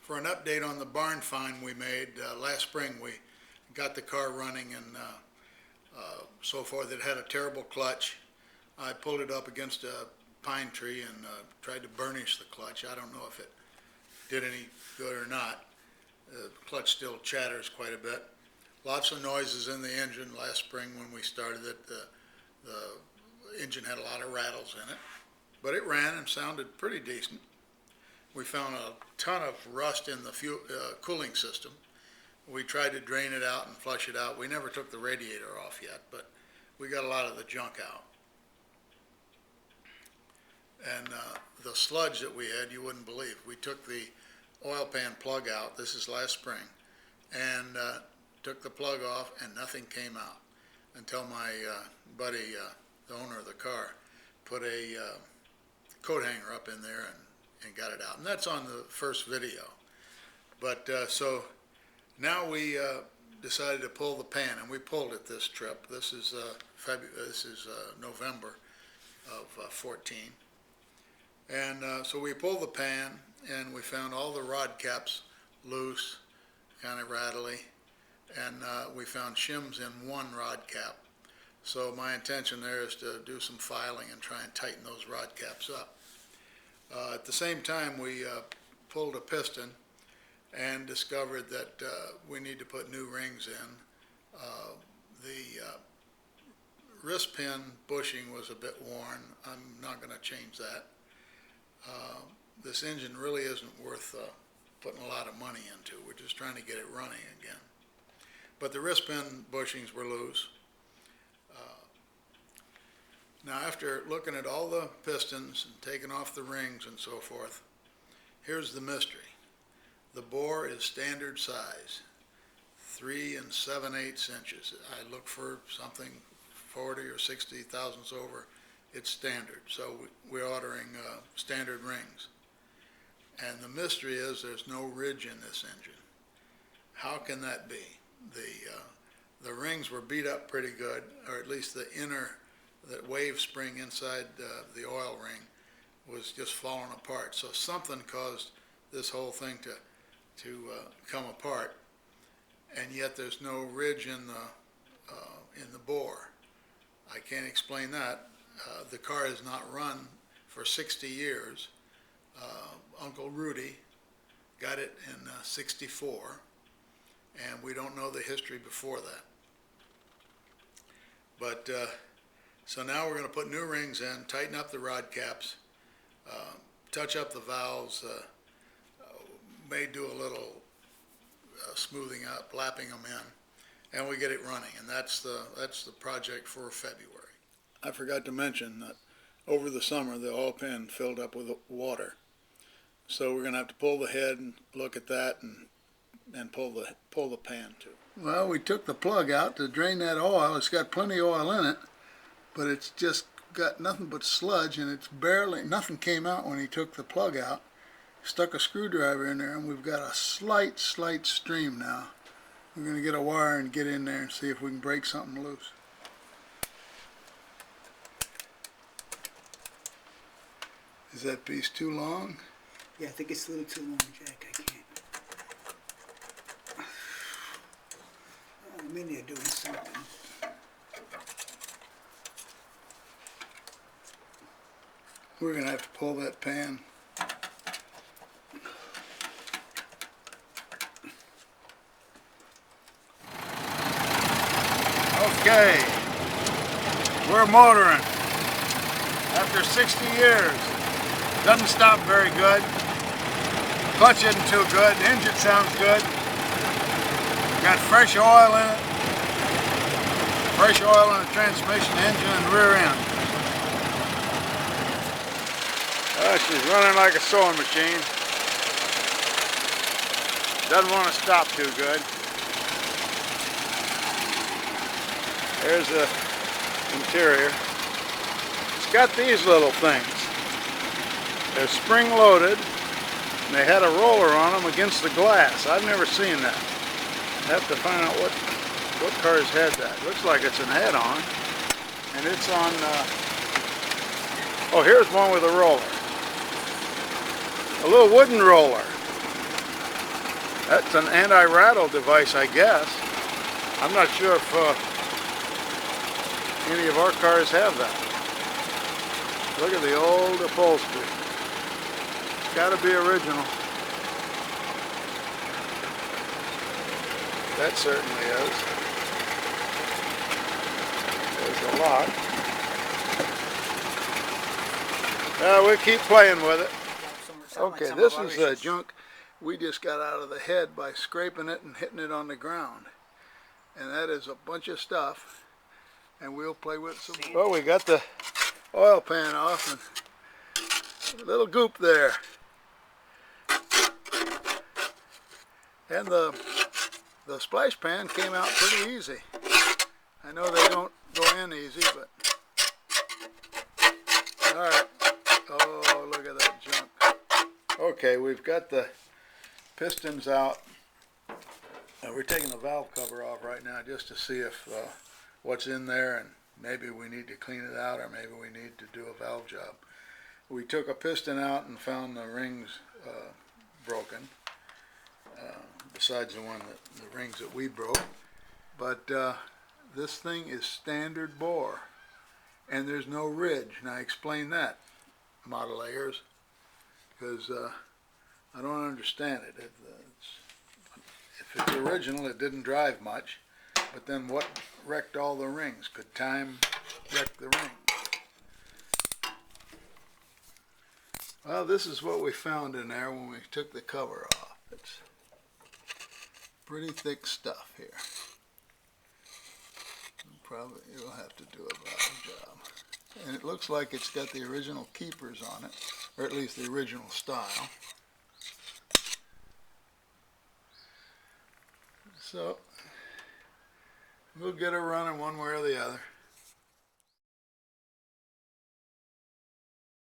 for an update on the barn find we made last spring. We got the car running and so forth. It had a terrible clutch. I pulled it up against a pine tree and tried to burnish the clutch. I don't know if it did any good or not. The clutch still chatters quite a bit. Lots of noises in the engine last spring when we started it. The engine had a lot of rattles in it, but it ran and sounded pretty decent. We found a ton of rust in the cooling system. We tried to drain it out and flush it out. We never took the radiator off yet, but we got a lot of the junk out. And the sludge that we had, you wouldn't believe. We took the oil pan plug out, this is last spring, and took the plug off and nothing came out until my buddy, the owner of the car, put a coat hanger up in there and got it out. And that's on the first video. But so now we decided to pull the pan, and we pulled it this trip. This is November of 14. And so we pulled the pan, and we found all the rod caps loose, kind of rattly, and we found shims in one rod cap. So my intention there is to do some filing and try and tighten those rod caps up. At the same time, we pulled a piston and discovered that we need to put new rings in. The wrist pin bushing was a bit worn. I'm not going to change that. This engine really isn't worth putting a lot of money into. We're just trying to get it running again. But the wrist pin bushings were loose. Now, after looking at all the pistons and taking off the rings and so forth, here's the mystery. The bore is standard size, 3 7/8 inches. I look for something 40 or 60 thousandths over. It's standard, so we're ordering standard rings. And the mystery is there's no ridge in this engine. How can that be? The rings were beat up pretty good, or at least the inner, that wave spring inside the oil ring was just falling apart. So something caused this whole thing to come apart, and yet there's no ridge in the bore. I can't explain that. The car has not run for 60 years. Uncle Rudy got it in '64, and we don't know the history before that. But so now we're going to put new rings in, tighten up the rod caps, touch up the valves, may do a little smoothing up, lapping them in, and we get it running. And that's the project for February. I forgot to mention that over the summer the oil pan filled up with water, so we're going to have to pull the head and look at that and pull the pan too. Well, we took the plug out to drain that oil. It's got plenty of oil in it, but it's just got nothing but sludge, and it's barely, nothing came out when he took the plug out. Stuck a screwdriver in there, and we've got a slight stream now. We're going to get a wire and get in there and see if we can break something loose. Is that piece too long? Yeah, I think it's a little too long, Jack. I can't. I'm in there doing something. We're going to have to pull that pan. Okay, we're motoring. After 60 years, doesn't stop very good. Clutch isn't too good. The engine sounds good. Got fresh oil in it. Fresh oil in the transmission, engine, and rear end. She's running like a sewing machine. Doesn't want to stop too good. There's the interior. It's got these little things. They're spring loaded, and they had a roller on them against the glass. I've never seen that. I have to find out what cars had that. Looks like it's an add-on, and it's on. Oh, here's one with a roller. A little wooden roller. That's an anti-rattle device, I guess. I'm not sure if any of our cars have that. Look at the old upholstery. It's got to be original. That certainly is. There's a lot. We'll keep playing with it. Okay, this is junk we just got out of the head by scraping it and hitting it on the ground. And that is a bunch of stuff. And we'll play with some. Well, we got the oil pan off and a little goop there. And the splash pan came out pretty easy. I know they don't go in easy, but all right. Oh, look at that junk. Okay, we've got the pistons out. We're taking the valve cover off right now just to see if what's in there, and maybe we need to clean it out, or maybe we need to do a valve job. We took a piston out and found the rings broken, besides the rings that we broke. But this thing is standard bore, and there's no ridge. Now explain that, model Ayers, because I don't understand it. If it's original, it didn't drive much, but then what wrecked all the rings? Could time wreck the rings? Well, this is what we found in there when we took the cover off. It's pretty thick stuff here. Probably you'll have to do a valve job. And it looks like it's got the original keepers on it, or at least the original style. So we'll get her running one way or the other.